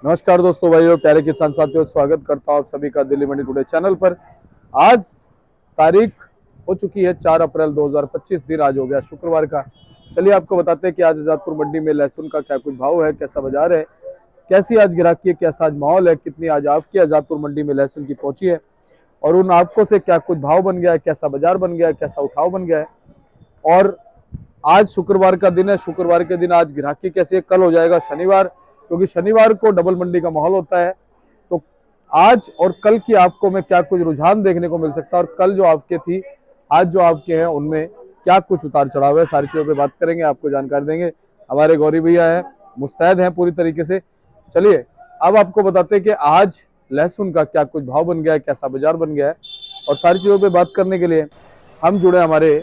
नमस्कार दोस्तों, भाइयों, प्यारे किसान साथियों, स्वागत करता हूं आप सभी का दिल्ली मंडी टुडे चैनल पर। आज तारीख हो चुकी है 4 अप्रैल 2025, दिन आज हो गया शुक्रवार का। चलिए आपको बताते हैं कि आज आजादपुर मंडी में लहसुन का क्या कुछ भाव है, कैसा बाजार है, कैसी आज ग्राहकी है, कैसा आज माहौल है, कितनी आज आपकी आजादपुर मंडी में लहसुन की पहुंची है और उन आपको से क्या कुछ भाव बन गया है, कैसा बाजार बन गया है, कैसा उठाव बन गया है। और आज शुक्रवार का दिन है, शुक्रवार के दिन आज ग्राहकी कैसी है, कल हो जाएगा शनिवार, क्योंकि शनिवार को डबल मंडी का माहौल होता है। तो आज और कल की आपको में क्या कुछ रुझान देखने को मिल सकता है और कल जो आपके थी, आज जो आपके हैं, उनमें क्या कुछ उतार चढ़ाव है, सारी चीजों पे बात करेंगे, आपको जानकारी देंगे। हमारे गौरी भैया हैं, मुस्तैद हैं पूरी तरीके से। चलिए अब आपको बताते हैं कि आज लहसुन का क्या कुछ भाव बन गया है, कैसा बाजार बन गया है, और सारी चीजों पे बात करने के लिए हम जुड़े हमारे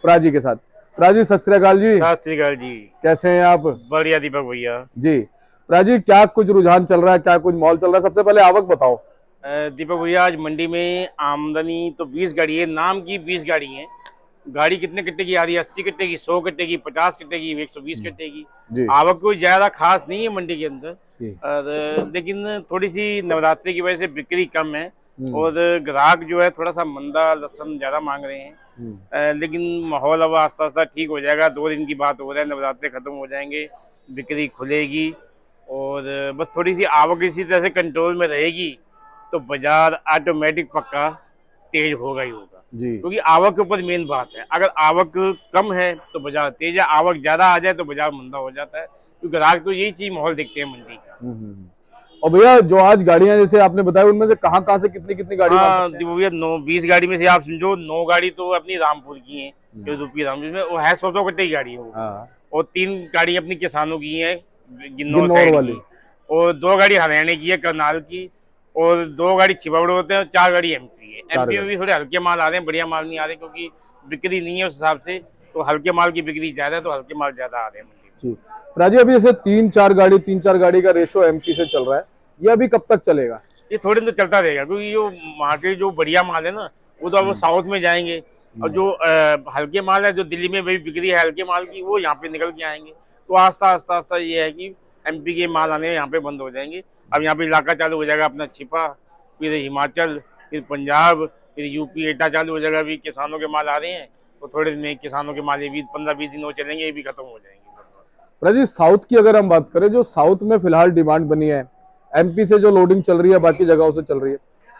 प्राजी के साथ। प्राजी, सत श्री अकाल जी। सत श्री अकाल जी। कैसे हैं आप? बढ़िया दीपक भैया जी। प्राजी, क्या कुछ रुझान चल रहा है, क्या कुछ मॉल चल रहा है? सबसे पहले आवक बताओ। दीपक भैया, आज मंडी में आमदनी तो 20 गाड़ी है, नाम की 20 गाड़ी है। गाड़ी कितने कट्टे की आ रही है? 80 कट्टे की, 100 कट्टे की, 50 कट्टे की, 120 कट्टे की। आवक कोई ज्यादा खास नहीं है मंडी के अंदर, लेकिन थोड़ी सी नवरात्रि की वजह से बिक्री कम है और ग्राहक जो है थोड़ा सा मंदा लहसुन ज्यादा मांग रहे हैं। लेकिन माहौल अब आस्ता आस्ता ठीक हो जाएगा। 2 दिन की बात हो रहा है, नवरात्रि खत्म हो जाएंगे, बिक्री खुलेगी और बस थोड़ी सी आवक इसी तरह से कंट्रोल में रहेगी तो बाजार ऑटोमेटिक पक्का तेज होगा ही होगा, क्योंकि आवक के ऊपर मेन बात है। अगर आवक कम है तो बाजार तेज है, आवक ज्यादा आ जाए तो बाजार मंदा हो जाता है, क्योंकि ग्राहक तो यही चीज माहौल देखते हैं मंडी का। और भैया, जो आज गाड़ियां जैसे आपने बताया, उनमें से कहाँ से कितनी कितनी गाड़ी? हाँ भैया, 20 गाड़ी में से आप समझो 9 गाड़ी तो अपनी रामपुर की है, जो यूपी रामपुर में वो है, 100 कट्टे की गाड़ी है वो। और 3 गाड़ी अपनी किसानों की है, गिन्नौर साइड की, और 2 गाड़ी हरियाणा की है, करनाल की, और 2 गाड़ी छिपावड़ होते हैं, और 4 गाड़ी एमपी है। एमपी में भी थोड़े हल्के माल आ रहे हैं, बढ़िया माल नहीं आ रहे, क्योंकि बिक्री नहीं है उस हिसाब से। तो हल्के माल की बिक्री ज्यादा है, तो हल्के माल ज्यादा आ रहे हैं मंडी। राजीव, अभी जैसे 3-4 गाड़ी का रेशो एमपी से चल रहा है, ये अभी कब तक चलेगा? ये थोड़े दिन तो चलता रहेगा, क्योंकि जो मार्केट जो बढ़िया माल है ना, वो तो अब वो साउथ में जाएंगे, और जो हल्के माल है, जो दिल्ली में भी बिक्री है हल्के माल की, वो यहाँ पे निकल के आएंगे। तो आस्ता आस्ता ये है कि एमपी के माल आने यहाँ पे बंद हो जाएंगे। अब यहाँ पे इलाका चालू हो जाएगा अपना छिपा, फिर हिमाचल, फिर पंजाब, फिर यूपी एटा चालू हो जाएगा। अभी किसानों के माल आ रहे हैं, तो थोड़े दिन में किसानों के माल ये भी 15-20 दिन वो चलेंगे, ये भी खत्म हो जाएंगे। राजीव, साउथ की अगर हम बात करें, जो साउथ में फिलहाल डिमांड बनी है, एमपी से जो लोडिंग चल रही है, बाकी जगहों से चल रही है,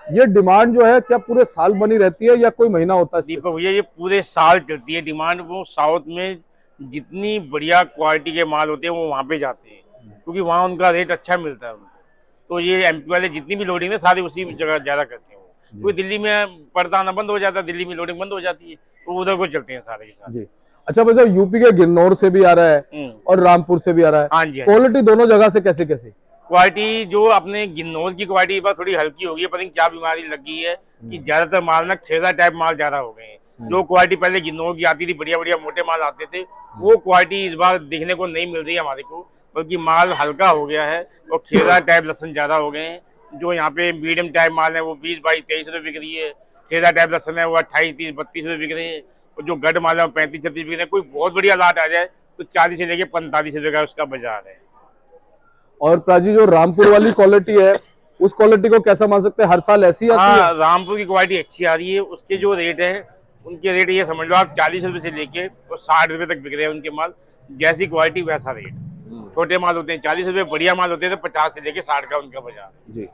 ये डिमांड जो है क्या पूरे साल बनी रहती है या कोई महीना होता है? दीपक भैया, ये पूरे साल चलती है डिमांड। वो साउथ में जितनी बढ़िया क्वालिटी के माल होते हैं वो वहाँ पे जाते हैं, क्योंकि वहाँ उनका रेट अच्छा मिलता है। तो ये एमपी वाले जितनी भी लोडिंग है सारी उसी जगह ज्यादा करते हैं। क्योंकि दिल्ली में पर्दा आना बंद हो जाता है, दिल्ली में लोडिंग बंद हो जाती है, तो उधर को चलते हैं सारे के सारे। अच्छा, वैसे यूपी के गिन्नौर से भी आ रहा है और रामपुर से भी आ रहा है। हाँ जी। क्वालिटी दोनों जगह से कैसे कैसे? क्वालिटी जो अपने गिन्नौर की क्वालिटी पर थोड़ी हल्की हो गई है, पता नहीं क्या बीमारी लग गई है कि ज्यादातर माल ना खेदा टाइप माल ज्यादा हो गए हैं। जो क्वालिटी पहले गिन्नौर की आती थी, बढ़िया बढ़िया मोटे माल आते थे, वो क्वालिटी इस बार देखने को नहीं मिल रही है हमारे को, बल्कि माल हल्का हो गया है और खेदा टाइप लहसुन ज्यादा हो गए हैं। जो यहाँ पे मीडियम टाइप माल है वो 20, 22, 23 रुपए बिक रही है। खेदा टाइप लहसुन है वो 28, 30, 32 रुपए बिक रहे हैं। और जो गढ़ माल है वो 35, 36 बिक रहे हैं। कोई बहुत बढ़िया लाट आ जाए तो 40 से लेके 45 रुपए का उसका बाजार है। और प्राची, जो रामपुर वाली क्वालिटी है, उस क्वालिटी को कैसा मान सकते हैं? हर साल ऐसी आती है? रामपुर की क्वालिटी अच्छी आ रही है। उसके जो रेट है, उनके रेट ये समझ लो आप 40 रुपए से लेके और 60 रुपए तक बिक रहे हैं उनके माल। जैसी क्वालिटी वैसा रेट। छोटे माल होते हैं 40 रुपए, बढ़िया माल होते हैं तो 50 से लेके 60 का उनका बाजार है। जी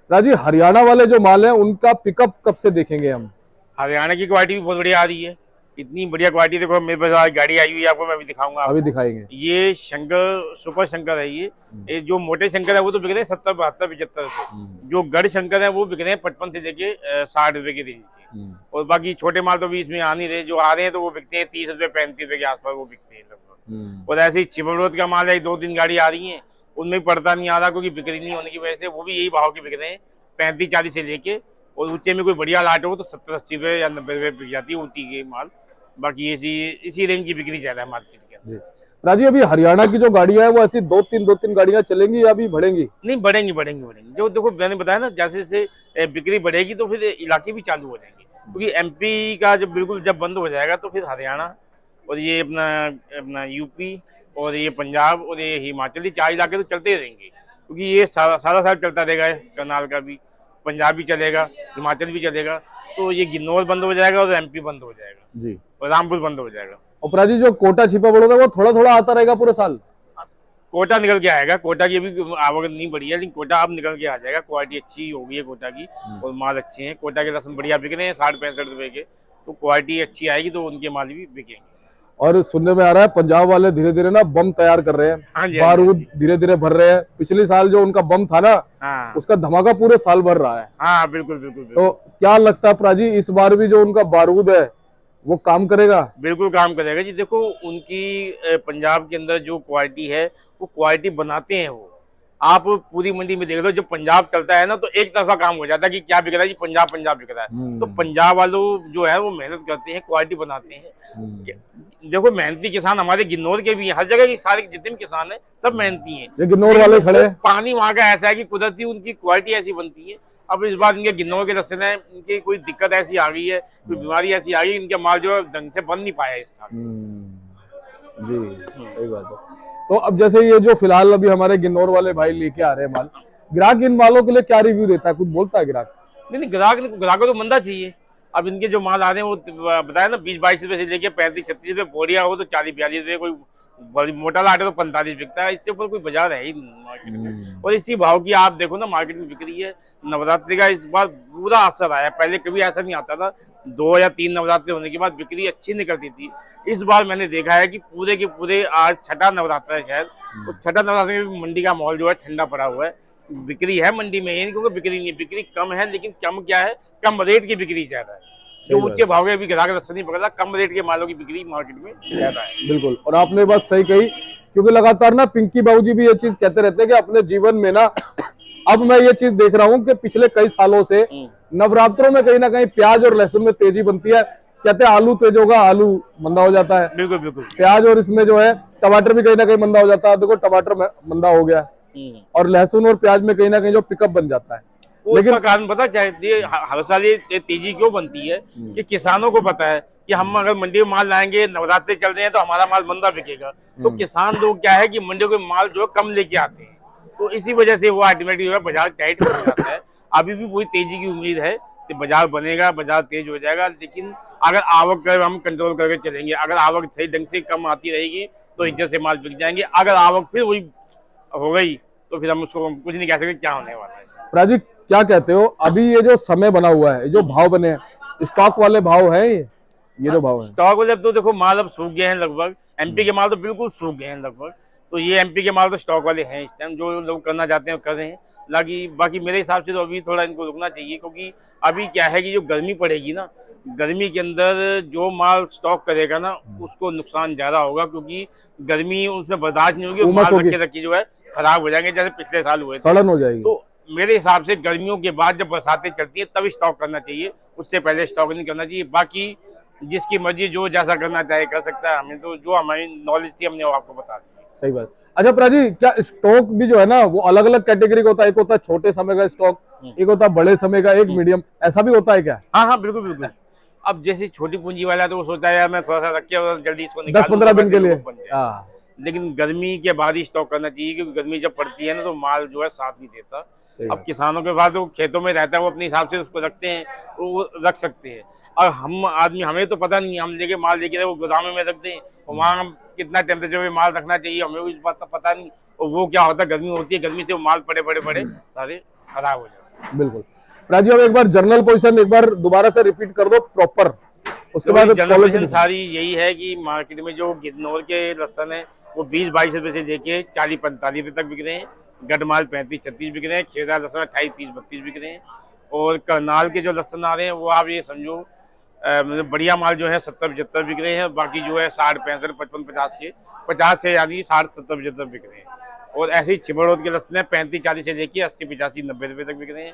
राजीव, हरियाणा वाले जो माल है उनका पिकअप कब से देखेंगे हम? हरियाणा की क्वालिटी भी बहुत बढ़िया आ रही है। इतनी बढ़िया क्वालिटी, देखो मेरे पास गाड़ी आई हुई है, आपको मैं अभी दिखाऊंगा। अभी दिखाएंगे। ये शंकर, सुपर शंकर है ये जो मोटे शंकर है वो तो बिक रहे हैं 70, 72, 75 रुपए। जो गढ़ शंकर है वो बिक रहे हैं 55 से लेके 60 रुपए की रेंज के। और बाकी छोटे माल तो भी इसमें आ नहीं रहे, जो आ रहे हैं तो वो बिकते हैं 30 रुपए, 35 रुपए के आसपास वो बिकते हैं लगभग। और ऐसे ही छिबरोद का माल है, 2-3 गाड़ी आ रही है, उनमें पड़ता नहीं आ रहा, क्योंकि बिक्री नहीं होने की वजह से वो भी यही भाव के बिक रहे हैं 35-40 से लेके। और ऊंचे में कोई बढ़िया लाट हो तो 70-80 रुपए या 90 रुपए बिक जाती है ऊटी के माल। बाकी इसी रेंज की बिक्री ज्यादा है मार्केट के अंदर। राजीव, अभी हरियाणा की जो गाड़ियां है वो ऐसी 2-3 गाड़ियां चलेंगी या अभी बढ़ेंगी? नहीं, बढ़ेंगी। जो देखो मैंने बताया ना, जैसे जैसे बिक्री बढ़ेगी तो फिर इलाके भी चालू हो जाएंगे, क्योंकि एमपी का जब बिल्कुल जब बंद हो जाएगा तो फिर हरियाणा और ये अपना यूपी और ये पंजाब और ये हिमाचल, 4 इलाके तो चलते ही रहेंगे। क्योंकि ये सारा सारा साल चलता रहेगा, करनाल का भी, पंजाब भी चलेगा, हिमाचल भी चलेगा। तो ये किन्नौर बंद हो जाएगा और एमपी बंद हो जाएगा जी। और रामपुर बंद हो जाएगा। और प्राजी जो कोटा छिपा पड़ा था वो थोड़ा थोड़ा आता रहेगा पूरे साल? कोटा निकल के आएगा, कोटा की अभी आवक नहीं बढ़ी है, लेकिन कोटा अब निकल के आ जाएगा। क्वालिटी अच्छी हो गई है कोटा की और माल अच्छे हैं। कोटा के लहसुन बढ़िया बिक रहे हैं 60-65 रुपए के, तो क्वालिटी अच्छी आएगी तो उनके माल भी बिकेंगे। और सुनने में आ रहा है पंजाब वाले धीरे धीरे ना बम तैयार कर रहे हैं, हाँ जी, बारूद धीरे धीरे भर रहे हैं। पिछले साल जो उनका बम था ना, हाँ उसका धमाका पूरे साल भर रहा है। हाँ, बिल्कुल बिल्कुल बिल्कुल। तो क्या लगता है प्राजी इस बार भी जो उनका बारूद है वो काम करेगा? बिल्कुल काम करेगा जी। देखो उनकी पंजाब के अंदर जो क्वालिटी है वो क्वालिटी बनाते हैं वो। आप पूरी मंडी में देख लो, जब पंजाब चलता है ना तो एक तरफा काम हो जाता है कि क्या बिक रहा है जी, पंजाब पंजाब बिक रहा है। तो पंजाब वालों जो है वो मेहनत करते हैं, क्वालिटी बनाते हैं। देखो मेहनती किसान हमारे किन्नौर के भी हैं, हर जगह के सारे जितने भी किसान हैं सब मेहनती हैं। ये किन्नौर वाले खड़े हैं। पानी वहाँ का ऐसा है कि कुदरती उनकी क्वालिटी ऐसी बनती है। अब इस बार इनके किन्नौर के रस्ते में इनकी कोई दिक्कत ऐसी आ गई है, कोई बीमारी ऐसी आ गई, इनका माल जो है ढंग से बन नहीं पाया इस साल। जी सही बात है। तो अब जैसे ये जो फिलहाल अभी हमारे किन्नौर वाले भाई लेके आ रहे हैं माल, ग्राहक इन मालों के लिए क्या रिव्यू देता है, कुछ बोलता है ग्राहक? नहीं, ग्राहक को तो मंदा चाहिए। अब इनके जो माल आ रहे हैं वो बताया ना 20-22 रुपए से लेके 35-36 रुपए बोरिया हो तो 40-42 रुपए, कोई बड़ी मोटा लाट है तो 45 बिकता है। इससे ऊपर कोई बाजार है ही नहीं मार्केट में। और इसी भाव की आप देखो ना मार्केट में बिक रही है। नवरात्रि का इस बार पूरा असर आया, पहले कभी ऐसा नहीं आता था। 2 या 3 नवरात्रि होने के बाद बिक्री अच्छी निकलती थी। इस बार मैंने देखा है कि पूरे के पूरे आज छठा नवरात्र है शायद, तो छठा नवरात्र में मंडी का माहौल जो है ठंडा पड़ा हुआ है। बिक्री है मंडी में, ये नहीं क्योंकि बिक्री नहीं, बिक्री कम है, लेकिन कम क्या है, कम रेट की बिक्री ज्यादा है। जो ऊंचे भाव के अभी ग्राहक रास्ता नहीं पकड़ा, कम रेट के मालों की बिक्री मार्केट में ज्यादा है। बिल्कुल, और आपने बात सही कही, क्योंकि लगातार ना पिंकी बाबूजी भी ये चीज कहते रहते हैं कि अपने जीवन में ना अब मैं ये चीज देख रहा हूँ कि पिछले कई सालों से नवरात्रों में कहीं ना कहीं प्याज और लहसुन में तेजी बनती है। कहते हैं आलू तेज होगा, आलू मंदा हो जाता है। बिल्कुल बिल्कुल। प्याज और इसमें जो है टमाटर भी कहीं ना कहीं मंदा हो जाता है। देखो टमाटर मंदा हो गया, और लहसुन और प्याज में कहीं ना कहीं जो पिकअप बन जाता है। लेकिन कारण पता क्या है, हर साल ये तेजी क्यों बनती है कि किसानों को पता है कि हम अगर मंडी में माल लाएंगे, नवरात्रि चल रहे हैं तो हमारा माल मंदा बिकेगा। तो किसान लोग क्या है कि मंडियों के माल जो कम लेके आते हैं, तो इसी वजह से वो ऑटोमेटिक जो है बाजार टाइट हो जाता है। अभी भी पूरी तेजी की उम्मीद है कि बाजार बनेगा, बाजार तेज हो जाएगा। लेकिन अगर आवक हम कंट्रोल करके चलेंगे, अगर आवक सही ढंग से कम आती रहेगी तो इज्जत से माल बिक जाएंगे। अगर आवक फिर वही हो गई तो फिर हम उसको कुछ नहीं कह सकते क्या होने वाला है। राजीव क्या कहते हो, अभी ये जो समय बना हुआ है, जो भाव बने हैं, स्टॉक वाले भाव है ये जो भाव है? स्टॉक वाले अब तो देखो माल अब सूख गए हैं लगभग। एमपी के माल तो बिल्कुल सूख गए हैं लगभग। तो ये एमपी के माल तो स्टॉक वाले हैं इस टाइम, जो लोग करना चाहते हैं कर रहे हैं। बाकी मेरे हिसाब से तो अभी थोड़ा इनको रुकना चाहिए, क्योंकि अभी क्या है कि जो गर्मी पड़ेगी ना, गर्मी के अंदर जो माल स्टॉक करेगा ना उसको नुकसान ज्यादा होगा, क्योंकि गर्मी उसमें बर्दाश्त नहीं होगी। माल रखे जो है खराब हो जाएंगे, जैसे पिछले साल हुए, सड़न हो जाएगी। तो मेरे हिसाब से गर्मियों के बाद जब बरसातें चलती है तभी स्टॉक करना चाहिए, उससे पहले स्टॉक नहीं करना चाहिए। बाकी जिसकी मर्जी जो जैसा करना चाहे कर सकता है। हमें तो जो हमारी नॉलेज थी हमने वो आपको बता दी। सही बात। अच्छा प्राजी, क्या स्टॉक भी जो है ना वो अलग अलग कैटेगरी का होता है? एक होता है छोटे समय का स्टॉक, एक होता है बड़े समय का, एक मीडियम, ऐसा भी होता है क्या? हाँ हाँ बिल्कुल बिल्कुल। अब जैसे छोटी पूंजी वाला तो वो सोचता है यार मैं थोड़ा सा रख के और जल्दी इसको 10-15 दिन के लिए, लेकिन गर्मी के बाद ही स्टॉक करना चाहिए, क्योंकि गर्मी जब पड़ती है ना तो माल जो है साथ नहीं देता। अब किसानों के पास तो खेतों में रहता है, वो अपने हिसाब से उसको रखते हैं, तो वो रख सकते हैं। और हम आदमी, हमें तो पता नहीं, हम लेके माल लेके वो गोदाम में रख दें, और वहाँ कितना टेम्परेचर में माल रखना चाहिए हमें इस बात का पता नहीं। और वो क्या होता है, गर्मी होती है, गर्मी से वो माल पड़े सारे खराब हो जाते हैं। बिल्कुल। राजीव, एक बार जर्नल पोजीशन एक बार दोबारा से रिपीट कर दो प्रॉपर, उसके बाद जनरल पोजीशन सारी यही है कि मार्केट में जो किन्नौर के लहसुन है वो 20-22 रुपए से लेके 40-45 रुपए तक बिक रहे हैं। गढ़माल 35-36 बिक रहे हैं। खेड़ा लहसुन 28-30-32 बिक रहे हैं। और करनाल के जो लहसुन आ रहे हैं वो आप ये समझो मतलब बढ़िया माल जो है 70-75 बिक रहे हैं। बाकी जो है 60-65 55-50 के 50 से यानी 60-70-75 बिक रहे हैं। और ऐसे ही छिबड़ोद के लहसुन है 35-40 से लेके 80-85-90 रुपए तक बिक रहे हैं।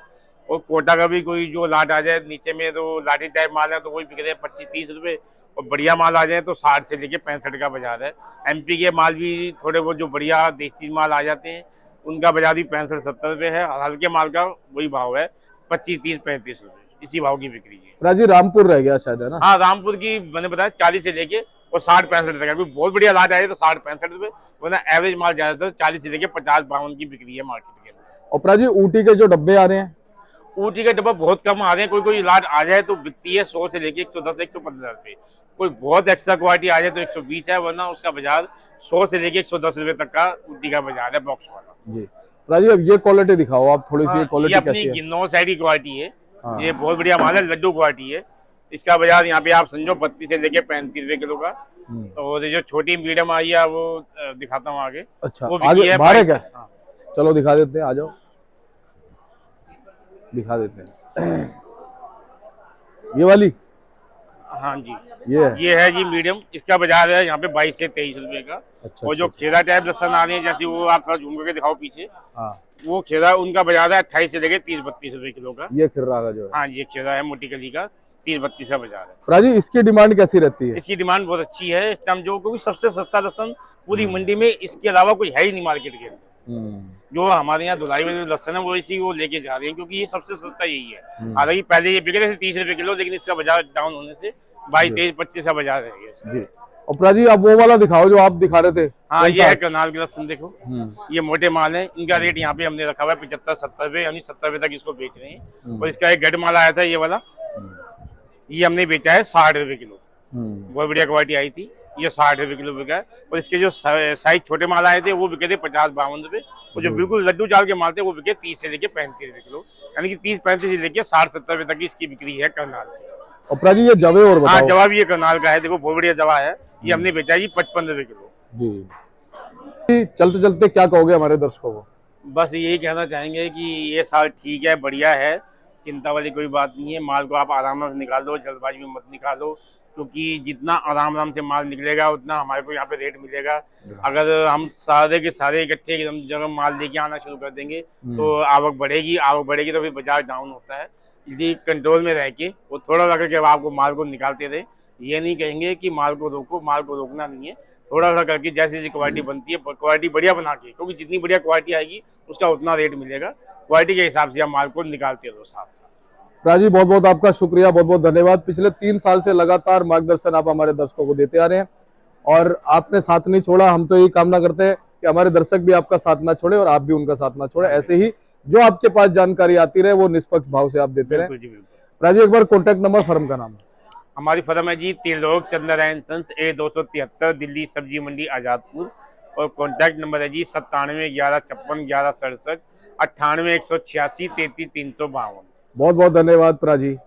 और कोटा का भी कोई जो लाट आ जाए नीचे में तो लाठी टाइप माल है तो वही बिक रहे हैं 25-30 रुपए। और बढ़िया माल आ जाए तो 60 से लेके 65 का बाजार है। एमपी के माल भी थोड़े बहुत जो बढ़िया देसी माल आ जाते हैं उनका बाजार भी 65-70 रुपए है। हल्के माल का वही भाव है 25-30-35 रुपए, इसी भाव की बिक्री है। राजी रामपुर रह गया शायद, है ना? हाँ, रामपुर की मैंने बताया 40 से लेके और 60-65 तक है। कोई बहुत बढ़िया लाट आए तो 60-65 रुपए, वरना एवरेज माल ज्यादातर 40 से लेके 50-52 की बिक्री है मार्केट के अंदर। और प्राजी ऊटी के जो डब्बे आ रहे हैं, ऊटी के डब्बा बहुत कम आ रहे हैं। कोई कोई लाट आ जाए तो बिकती है 100 से लेके 110-115 रुपए। कोई बहुत एक्स्ट्रा क्वालिटी आ जाए तो 120 है, वरना उसका बाजार 100 से लेके 110 रुपए तक का ऊटी का बाजार है बॉक्स वाला। जी राजी, अब ये क्वालिटी दिखाओ आप थोड़ी सी, ये क्वालिटी अपनी कैसी है? गिन्नो साइड की क्वालिटी है। हाँ। ये बहुत बढ़िया माल है, लड्डू क्वालिटी है। इसका बाजार यहाँ पे आप समझो 32 से लेके 35 रुपए किलो का। और ये जो छोटी मीडियम आई है वो दिखाता हूँ आगे। अच्छा, वो आगे बाहर है क्या? हाँ। चलो दिखा देते हैं, आ जाओ दिखा देते हैं। ये वाली, हाँ जी, ये है जी मीडियम। इसका बाजार है यहाँ पे 22 से 23 रुपए का। अच्छा, और जो खेरा टाइप लहसन आ रहे हैं, जैसे वो आप थोड़ा झूम करके दिखाओ पीछे, हाँ, वो खेरा उनका बाजार है 28 से लेके 30-32 रुपए किलो का। ये खिर्रा का जो है। हाँ जी, खेरा है मोटी कली का, 30-32 का बाजार है। राजी, इसकी डिमांड कैसी रहती है? इसकी डिमांड बहुत अच्छी है इस टाइम, जो क्योंकि सबसे सस्ता लहसन पूरी मंडी में, इसके अलावा कोई है ही नहीं मार्केट के अंदर। जो हमारे यहाँ धुलाई में जो लहसन है वो इसी वो लेके जा रहे हैं, क्योंकि ये सबसे सस्ता यही है। हालांकि पहले ये बिक रहे थे 30 रुपए किलो, लेकिन इसका बाजार डाउन होने से 22-23-25 का बाजार है इसका। जी। और प्राजी, आप वो वाला दिखाओ जो आप दिखा रहे थे। हाँ, ये है करनाल के लहसन। देखो ये मोटे माल है, इनका रेट यहाँ पे हमने रखा हुआ है 75-70 रुपए, यानी 70 रुपए तक इसको बेच रहे हैं। और इसका एक गढ़ माल आया था ये वाला, ये हमने बेचा है 60 रुपए किलो। बहुत बढ़िया क्वालिटी आई थी, ये 60 रुपए किलो बिका है। और इसके जो साइज छोटे माल आए थे वो बिके थे 50-52 रुपए। और जो बिल्कुल लड्डू चाल के माल थे वो बिके 30 से लेके 35 रुपए किलो, यानी कि 30-35 से लेके 60-70 रुपए तक की इसकी बिक्री है करनाल की। और प्राजी, ये जवे और बताओ। हाँ, जवा भी ये करनाल का है। देखो बहुत बढ़िया जवा है, ये हमने बेचा है जी 55 रुपए किलो। जी। चलते चलते क्या कहोगे हमारे दर्शकों को? बस यही कहना चाहेंगे कि ये साल ठीक है, बढ़िया है, चिंता वाली कोई बात नहीं है। माल को आप आराम से निकालो, जल्दबाजी में मत निकालो, क्योंकि जितना आराम से माल निकलेगा उतना हमारे को यहाँ पे रेट मिलेगा। अगर हम सारे के सारे इकट्ठे जगह माल लेके आना शुरू कर देंगे तो आवक बढ़ेगी तो फिर बाजार डाउन होता है। इसलिए कंट्रोल में रह के वो थोड़ा लगा कि आपको माल को निकालते रहे। ये नहीं कहेंगे कि माल को रोको, माल को रोकना नहीं है। थोड़ा थोड़ा करके जैसे जैसी क्वालिटी बनती है, क्वालिटी बढ़िया बना के, क्योंकि जितनी बढ़िया क्वालिटी आएगी उसका उतना रेट मिलेगा। क्वालिटी के हिसाब से आप माल को निकालते रहो साथ साथ। राजी, बहुत बहुत आपका शुक्रिया, बहुत बहुत धन्यवाद। पिछले 3 साल से लगातार मार्गदर्शन आप हमारे दर्शकों को देते आ रहे हैं और आपने साथ नहीं छोड़ा। हम तो यही कामना करते हैं कि हमारे दर्शक भी आपका साथ ना छोड़े और आप भी उनका साथ ना छोड़े। ऐसे ही जो आपके पास जानकारी आती रहे वो निष्पक्ष भाव से आप देते रहे। राजी, एक बार कॉन्टैक्ट नंबर, फर्म का नाम? हमारी फर्म है जी त्रिलोक चंद्रायन सन्स, A273, दिल्ली सब्जी मंडी आजादपुर। और कॉन्टैक्ट नंबर है जी 9711561167, 98 186 33 352। बहुत बहुत धन्यवाद प्राजी।